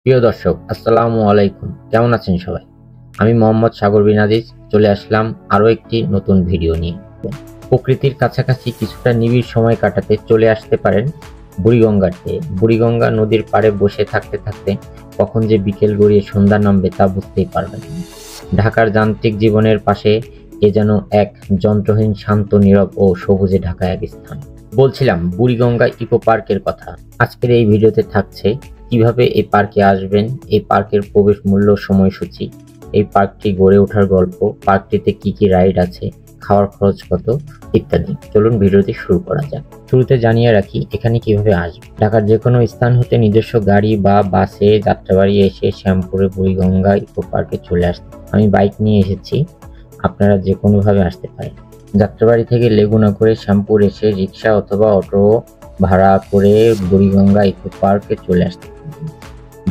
প্রিয় দর্শক, আসসালামু আলাইকুম। কেমন আছেন সবাই? আমি মোহাম্মদ সাগর বিন আজিজ চলে আসলাম আরও একটি নতুন ভিডিও নিয়ে। প্রকৃতির কাছাকাছি কিছুটা নিবিড় সময় কাটাতে চলে আসতে পারেন বুড়িগঙ্গাতে। বুড়িগঙ্গা নদীর পাড়ে বসে থাকতে থাকতে কখন যে বিকেল গড়িয়ে সন্ধ্যা নামবে তা বুঝতেই পারবেন। ঢাকার যান্ত্রিক জীবনের পাশে এ যেন এক যন্ত্রহীন, শান্ত, নীরব ও সবুজে ঢাকা এক স্থান। বলছিলাম বুড়িগঙ্গা ইকো পার্কের কথা। আজকের এই ভিডিওতে থাকছে কিভাবে এই পার্কে আসবেন, এই পার্কের প্রবেশ মূল্য, সময়সূচি, এই পার্কটি গড়ে ওঠার গল্প, পার্কটিতে কি কি রাইড আছে, খাওয়ার খরচ কত ইত্যাদি। চলুন ভিডিওটি শুরু করা যাক। শুরুতে জানিয়ে রাখি এখানে কিভাবে আসবে। ঢাকার যে কোনো স্থান হতে নিজস্ব গাড়ি বা বাসে যাত্রাবাড়ি এসে শ্যামপুরে বুড়িগঙ্গা ইকো পার্কে চলে আসতে। আমি বাইক নিয়ে এসেছি, আপনারা যে কোনোভাবে আসতে পারেন। যাত্রাবাড়ি থেকে লেগুনা করে শ্যামপুর এসে রিক্সা অথবা অটো ভাড়া করে বুড়িগঙ্গা ইকো পার্কে চলে আসতে।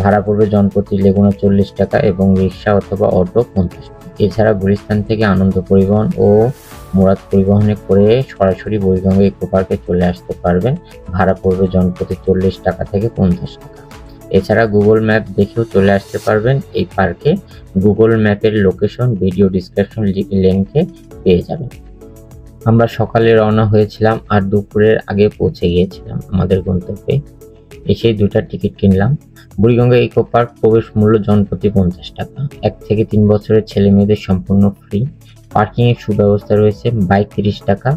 ভাড়া পড়বে জনপ্রতি লেগুনা 40 টাকা এবং রিক্সা অথবা অটো 50 টাকা। এছাড়া গুলিস্তান থেকে আনন্দ পরিবহন ও মুরাদ পরিবহনে করে সরাসরি বুড়িগঙ্গা ইকো পার্কে চলে আসতে পারবেন। ভাড়া পড়বে জনপ্রতি 40 টাকা থেকে 50 টাকা। এছাড়া গুগল ম্যাপ দেখেও চলে আসতে পারবেন এই পার্কে। গুগল ম্যাপের লোকেশন ভিডিও ডিসক্রিপশন লিংকে পেয়ে যাবেন। আমরা সকালে রওনা হয়েছিলাম আর দুপুরের আগে পৌঁছে গিয়েছিলাম আমাদের গন্তব্যে। এসে 2টা টিকিট কিনলাম। বুড়িগঙ্গা ইকো পার্ক প্রবেশ মূল্য জনপ্রতি 50 টাকা। 1 থেকে 3 বছরের ছেলে মেয়েদের সম্পূর্ণ ফ্রি। পার্কিং এর সুব্যবস্থা রয়েছে। বাইক 30 টাকা,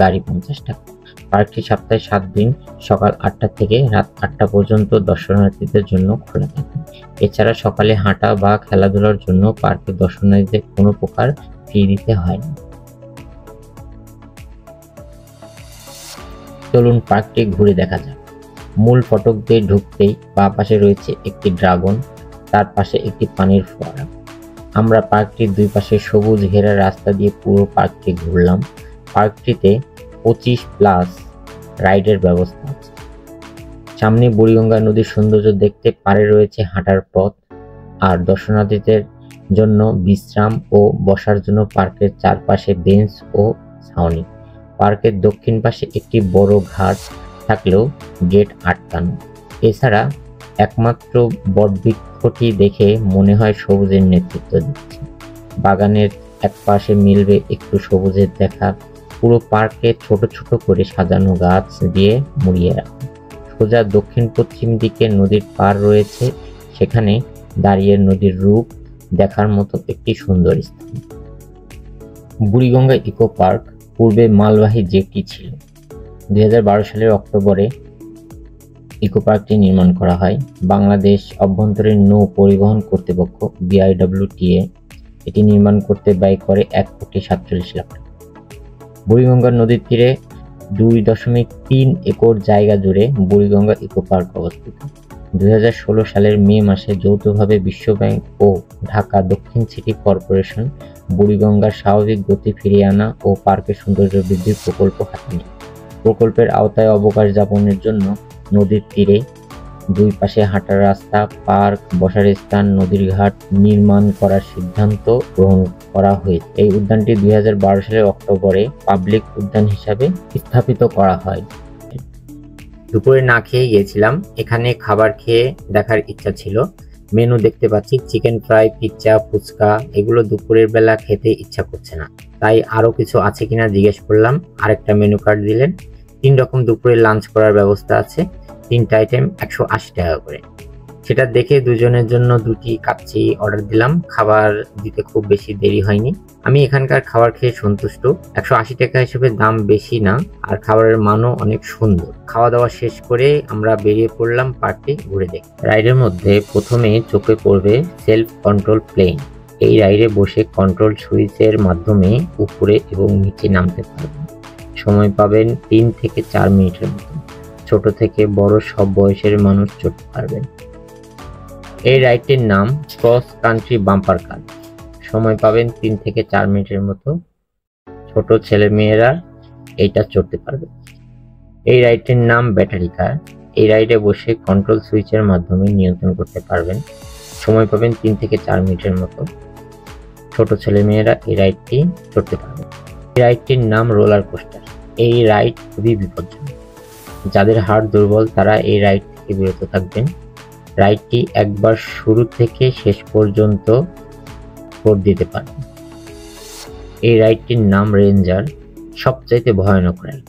গাড়ি 50 টাকা। পার্কটি সপ্তাহে 7 দিন সকাল 8টা থেকে রাত 8টা পর্যন্ত দর্শনার্থীদের জন্য খোলা থাকে। এছাড়া সকালে হাঁটা বা খেলাধুলার জন্য পার্কে দর্শনার্থীদের কোনো প্রকার ফি দিতে হয় না। চলুন পার্কটি ঘুরে দেখা যাক। মূল ফটক দিয়ে ঢুকতেই বাঁ পাশে রয়েছে একটি ড্রাগন, তার পাশে একটি পানির ফোয়ারা। আমরা পার্কটির দুই পাশে সবুজ ঘেরা রাস্তা দিয়ে পুরো পার্কটি ঘুরলাম। পার্কটিতে 25+ রাইডের ব্যবস্থা আছে। সামনে বুড়িগঙ্গা নদীর সৌন্দর্য দেখতে পারে রয়েছে হাঁটার পথ, আর দর্শনার্থীদের জন্য বিশ্রাম ও বসার জন্য পার্কের চারপাশে বেঞ্চ ও ছাউনি। পার্কের দক্ষিণ পাশে একটি বড় ঘাট থাকলেও গেট আটকানো। এছাড়া একমাত্র বটবৃক্ষটি দেখে মনে হয় সবুজের নেতৃত্ব দিচ্ছে। বাগানের এক পাশে মিলবে একটু সবুজের দেখা। পুরো পার্কে ছোট ছোট করে সাজানো গাছ দিয়ে মুড়িয়ে রাখা। সোজা দক্ষিণ পশ্চিম দিকে নদীর পাড় রয়েছে, সেখানে দাঁড়িয়ে নদীর রূপ দেখার মতো একটি সুন্দর স্থান। বুড়িগঙ্গা ইকো পার্ক পূর্বে মালবাহী জেটি ছিল। 2012 সালের অক্টোবরে ইকো পার্কটি নির্মাণ করা হয়। বাংলাদেশ অভ্যন্তরীণ নৌ পরিবহন কর্তৃপক্ষ BIWTA এটি নির্মাণ করতে ব্যয় করে 1,47 লাখ টাকা। বুড়িগঙ্গা নদীর তীরে 2.3 একর জায়গা জুড়ে বুড়িগঙ্গা ইকো পার্ক অবস্থিত। 2016 সালের মে মাসে যৌথভাবে বিশ্বব্যাংক ও ঢাকা দক্ষিণ সিটি কর্পোরেশন বুড়িগঙ্গার স্বাভাবিক গতি ফিরিয়ে আনা ও পার্কের সৌন্দর্য বৃদ্ধির প্রকল্প হাতে নেয়। প্রকল্পের আওতায় অবকাশ যাপনের জন্য নদীর তীরে দুই পাশে হাঁটার রাস্তা, পার্ক, বসার স্থান, নদীর ঘাট নির্মাণ করার সিদ্ধান্ত গ্রহণ করা হয়েছে। এই উদ্যানটি 2012 সালের অক্টোবরে পাবলিক উদ্যান হিসাবে স্থাপিত করা হয়। দুপুরে না খেয়ে গিয়েছিলাম, এখানে খাবার খেয়ে দেখার ইচ্ছা ছিল। মেনু দেখতে পাচ্ছি চিকেন ফ্রাই, পিৎজা, ফুচকা। এগুলো দুপুরের বেলা খেতে ইচ্ছা করছে না, তাই আরো কিছু আছে কিনা জিজ্ঞেস করলাম। আরেকটা মেনু কার্ড দিলেন। 3 রকম দুপুরে লাঞ্চ করার ব্যবস্থা আছে। 3টা আইটেম 180 টাকা করে। সেটা দেখে দুজনের জন্য 2টি কাচ্চি অর্ডার দিলাম। খাবার দিতে খুব বেশি দেরি হয়নি। আমি এখানকার খাবার খেয়ে সন্তুষ্ট। 180 টাকা হিসেবে দাম বেশি না, আর খাবারের মানও অনেক সুন্দর। খাওয়া দাওয়া শেষ করে আমরা বেরিয়ে পড়লাম পার্কটি ঘুরে দেখতে। রাইডের মধ্যে প্রথমে চোখে পড়বে সেলফ কন্ট্রোল প্লেন। এই রাইডে বসে কন্ট্রোল সুইচের মাধ্যমে উপরে এবং নিচে নামতে পারবেন। সময় পাবেন 3 থেকে 4 মিনিটের মতো। ছোট থেকে বড় সব বয়সের মানুষ চড়তে পারবেন। এই রাইডটির নাম ক্রস কান্ট্রি বাম্পার কার। সময় পাবেন 3 থেকে 4 মিনিটের মতো। ছোট ছেলে মেয়েরা এইটা চড়তে পারবে। এই রাইডটির নাম ব্যাটারি কার। এই রাইডে বসে কন্ট্রোল সুইচের মাধ্যমে নিয়ন্ত্রণ করতে পারবেন। সময় পাবেন 3 থেকে 4 মিনিটের মতো। ছোট ছেলে মেয়েরা এই রাইডটি চড়তে পারবে। এই রাইডটির নাম রোলার কোস্টার। এই রাইড খুবই বিপজ্জনক। যাদের হাড় দুর্বল তারা এই রাইড থেকে বিরত থাকবেন। রাইডটি একবার শুরু থেকে শেষ পর্যন্ত করে দিতে পারবেন। এই রাইডটির নাম রেঞ্জার, সবচাইতে ভয়ানক রাইড।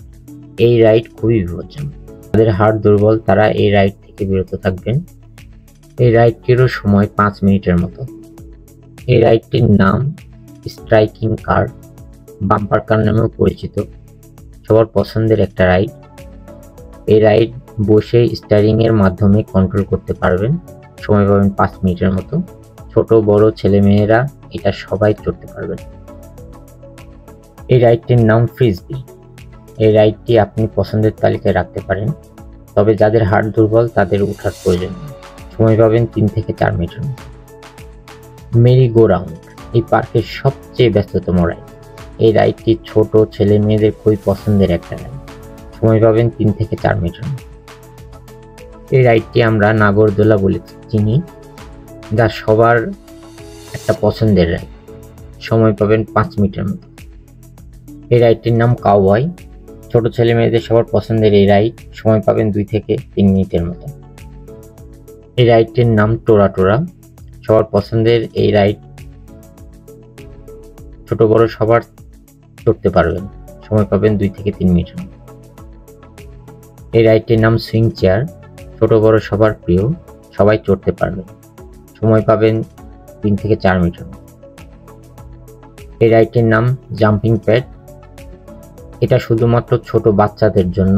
এই রাইড খুবই বিপজ্জনক। যাদের হার্ট দুর্বল তারা এই রাইড থেকে বিরত থাকবেন। এই রাইডটিরও সময় 5 মিনিটের মতো। এই রাইডটির নাম স্ট্রাইকিং কার, বাম্পার কার নামেও পরিচিত। সবার পছন্দের একটা রাইড। এই রাইড বসে স্টিয়ারিং এর মাধ্যমে কন্ট্রোল করতে পারবেন। সময় পাবেন 5 মিনিটের মতো। ছোট বড় ছেলে মেয়েরা এটা সবাই চড়তে পারবেন। এই রাইডটির নাম ফ্রিসবি। এই রাইডটি আপনি পছন্দের তালিকায় রাখতে পারেন, তবে যাদের হার্ট দুর্বল তাদের ওঠার প্রয়োজন নেই। সময় পাবেন 3 থেকে 4 মিনিটের মতো। মেরি গো রাউন্ড এই পার্কের সবচেয়ে ব্যস্ততম রাইড। এই রাইডটি ছোট ছেলে মেয়েদের খুবই পছন্দের একটা রাইড। সময় পাবেন 3 থেকে 4 মিনিটের মতো। এই রাইডটি আমরা নাগরদোলা বলে চিনি, যা সবার একটা পছন্দের রাইড। সময় পাবেন 5 মিনিটের মতো। এই রাইডটির নাম কাউবয়। ছোট ছেলে মেয়েদের সবার পছন্দের এই রাইড। সময় পাবেন 2 থেকে 3 মিনিটের মতো। এই রাইডটির নাম টোরা টোরা। সবার পছন্দের এই রাইড। ছোট বড় সবার চড়তে পারবেন। সময় পাবেন 2 থেকে 3 মিনিটের মতো। এই রাইডটির নাম সুইং চেয়ার। ছোট বড় সবার প্রিয়, সবাই চড়তে পারবেন। সময় পাবেন 3 থেকে 4 মিনিটের মতো। এই রাইডটির নাম জাম্পিং প্যাড। এটা শুধুমাত্র ছোট বাচ্চাদের জন্য।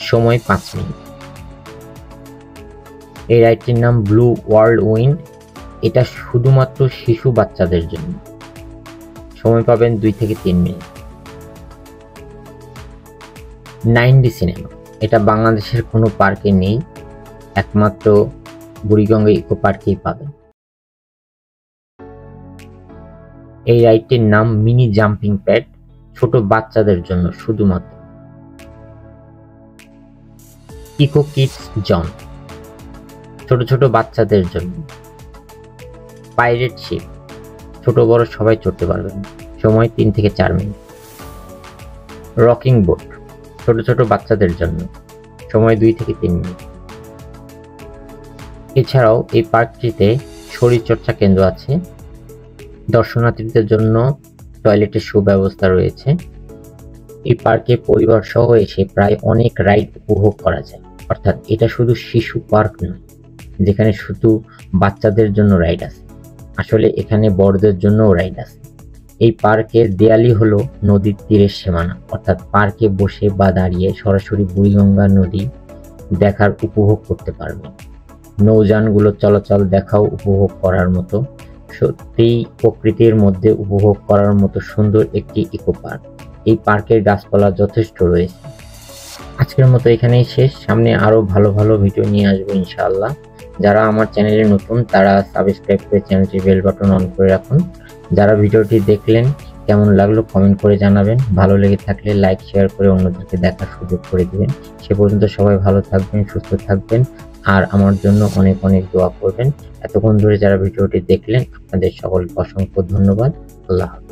সময় 5 মিনিট। এই রাইডটির নাম ব্লু ওয়ার্ল্ড উইন্ড। এটা শুধুমাত্র শিশু বাচ্চাদের জন্য। সময় পাবেন 2 থেকে 3 মিনিট। 9D cinema. এটা বাংলাদেশের কোনো পার্কে নেই, একমাত্র বুড়িগঙ্গা ইকো পার্কেই পাবেন। এই রাইডটির নাম মিনি জাম্পিং প্যাড, ছোট বাচ্চাদের জন্য শুধুমাত্র। ইকো কিডস জোন, ছোট ছোট বাচ্চাদের জন্য। পাইরেট শিপ, ছোট বড় সবাই চড়তে পারবেন। সময় 3 থেকে 4 মিনিট। রকিং বোট, ছোট ছোট বাচ্চাদের জন্য। সময় 2 থেকে 3 মিনিট। এছাড়াও এই পার্কটিতে শরীরচর্চা কেন্দ্র আছে। দর্শনার্থীদের জন্য টয়লেটের সুব্যবস্থা রয়েছে। এই পার্কে পরিবার সহ এসে প্রায় অনেক রাইড উপভোগ করা যায়। অর্থাৎ এটা শুধু শিশু পার্ক নয় যেখানে শুধু বাচ্চাদের জন্য রাইড আছে, আসলে এখানে বড়দের জন্যও রাইড আছে। এই পার্কের দেয়ালই হলো নদীর তীরের সীমানা, অর্থাৎ পার্কে বসে বা দাঁড়িয়ে সরাসরি বুড়িগঙ্গা নদী দেখার উপভোগ করতে পারবেন। নৌযানগুলো চলাচল দেখাও উপভোগ করার মতো। সত্যিই প্রকৃতির মধ্যে উপভোগ করার মতো সুন্দর একটি ইকো পার্ক। এই পার্কের গাছপালা যথেষ্ট রয়েছে। আজকের মতো এখানেই শেষ। সামনে আরো ভালো ভালো ভিডিও নিয়ে আসবো ইনশাআল্লাহ। যারা আমার চ্যানেলে নতুন তারা সাবস্ক্রাইব করে চ্যানেলটি বেল বাটন অন করে রাখুন। যারা ভিডিওটি দেখলেন কেমন লাগলো কমেন্ট করে জানাবেন। ভালো লেগে থাকলে লাইক শেয়ার করে অন্যদেরকে দেখার সুযোগ করে দিবেন। সে পর্যন্ত সবাই ভালো থাকবেন, সুস্থ থাকবেন, আর আমার জন্য অনেক অনেক দোয়া করবেন। এতক্ষণ ধরে যারা ভিডিওটি দেখলেন আপনাদের সকলকে অসংখ্য ধন্যবাদ। আল্লাহ হাফেজ।